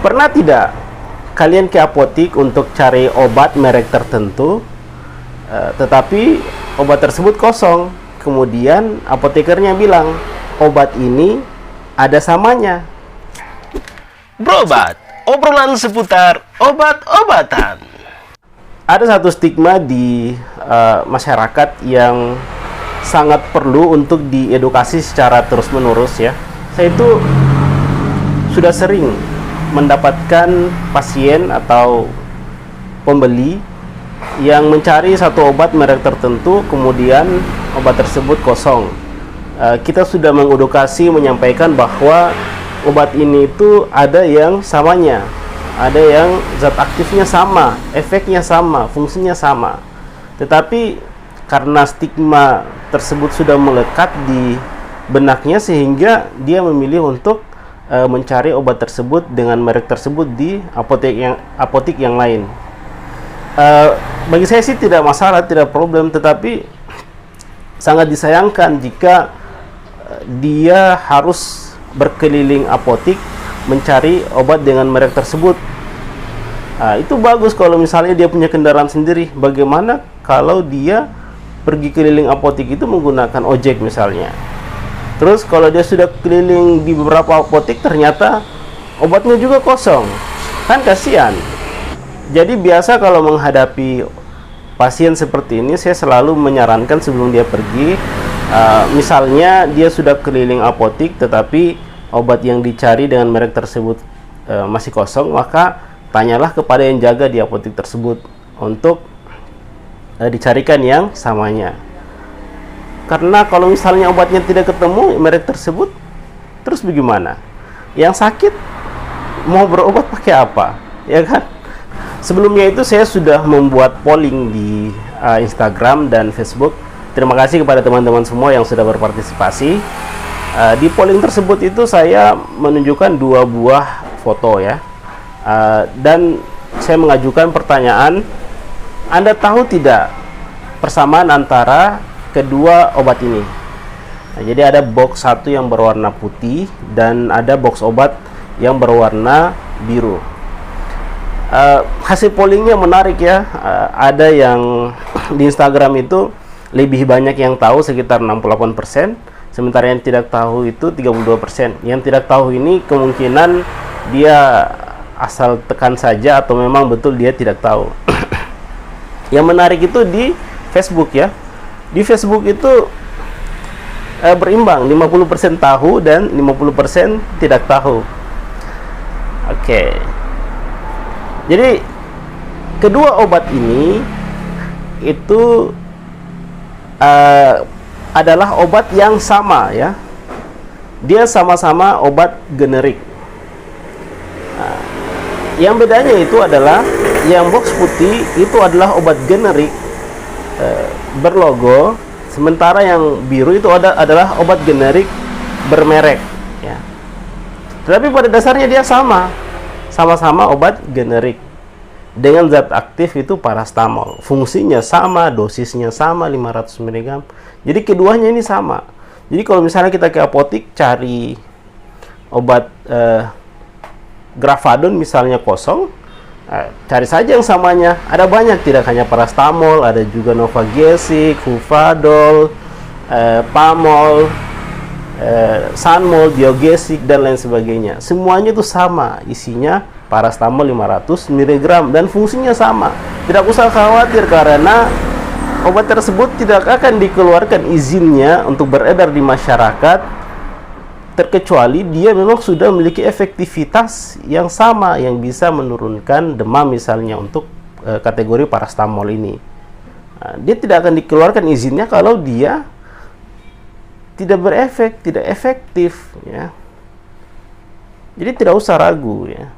Pernah tidak kalian ke apotik untuk cari obat merek tertentu, tetapi obat tersebut kosong? Kemudian apotekernya bilang, obat ini ada samanya. Berobat, obrolan seputar obat-obatan. Ada satu stigma di masyarakat yang sangat perlu untuk diedukasi secara terus-menerus ya. Saya itu sudah sering mendapatkan pasien atau pembeli yang mencari satu obat merek tertentu, kemudian obat tersebut kosong. Kita sudah mengedukasi, menyampaikan bahwa obat ini itu ada yang samanya, ada yang zat aktifnya sama, efeknya sama, fungsinya sama. Tetapi karena stigma tersebut sudah melekat di benaknya, sehingga dia memilih untuk mencari obat tersebut dengan merek tersebut di apotik yang lain. Bagi saya sih tidak masalah, tidak problem, tetapi sangat disayangkan jika dia harus berkeliling apotik mencari obat dengan merek tersebut. Itu bagus kalau misalnya dia punya kendaraan sendiri. Bagaimana kalau dia pergi keliling apotik itu menggunakan ojek misalnya? Terus kalau dia sudah keliling di beberapa apotik, ternyata obatnya juga kosong, kan kasihan. Jadi biasa kalau menghadapi pasien seperti ini, saya selalu menyarankan sebelum dia pergi, misalnya dia sudah keliling apotik tetapi obat yang dicari dengan merek tersebut masih kosong, maka tanyalah kepada yang jaga di apotik tersebut untuk dicarikan yang samanya. Karena kalau misalnya obatnya tidak ketemu merek tersebut, terus bagaimana? Yang sakit mau berobat pakai apa? Ya kan? Sebelumnya itu saya sudah membuat polling di Instagram dan Facebook. Terima kasih kepada teman-teman semua yang sudah berpartisipasi. Di polling tersebut itu saya menunjukkan 2 buah foto ya. Dan saya mengajukan pertanyaan, Anda tahu tidak persamaan antara kedua obat ini? Jadi ada box satu yang berwarna putih dan ada box obat yang berwarna biru. Hasil pollingnya menarik ya. Ada yang di Instagram itu lebih banyak yang tahu, sekitar 68%, sementara yang tidak tahu itu 32%. Yang tidak tahu ini kemungkinan dia asal tekan saja atau memang betul dia tidak tahu. Yang menarik itu di Facebook ya. Di Facebook itu berimbang, 50% tahu dan 50% tidak tahu. Oke. Jadi kedua obat ini itu adalah obat yang sama ya. Dia sama-sama obat generik. Yang bedanya itu adalah yang box putih itu adalah obat generik berlogo, sementara yang biru itu adalah obat generik bermerek ya. Tetapi pada dasarnya dia sama-sama obat generik dengan zat aktif itu parastamol. Fungsinya sama, dosisnya sama, 500 mg. Jadi keduanya ini sama. Jadi kalau misalnya kita ke apotik cari obat Gravadon misalnya kosong, cari saja yang samanya. Ada banyak, tidak hanya parastamol, ada juga Novagesic, Hufadol, Pamol, Sanmol, Biogesic dan lain sebagainya. Semuanya itu sama, isinya parastamol 500 mg dan fungsinya sama. Tidak usah khawatir karena obat tersebut tidak akan dikeluarkan izinnya untuk beredar di masyarakat, terkecuali dia memang sudah memiliki efektivitas yang sama yang bisa menurunkan demam misalnya untuk kategori parastamol ini. Dia tidak akan dikeluarkan izinnya kalau dia tidak berefek, tidak efektif ya. Jadi tidak usah ragu ya.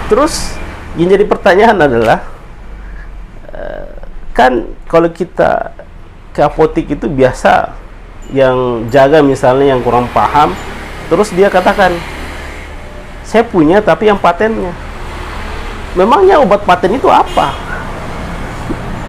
Terus yang jadi pertanyaan adalah kan kalau kita ke apotik itu biasa yang jaga misalnya yang kurang paham, terus dia katakan, saya punya tapi yang patennya. Memangnya obat paten itu apa?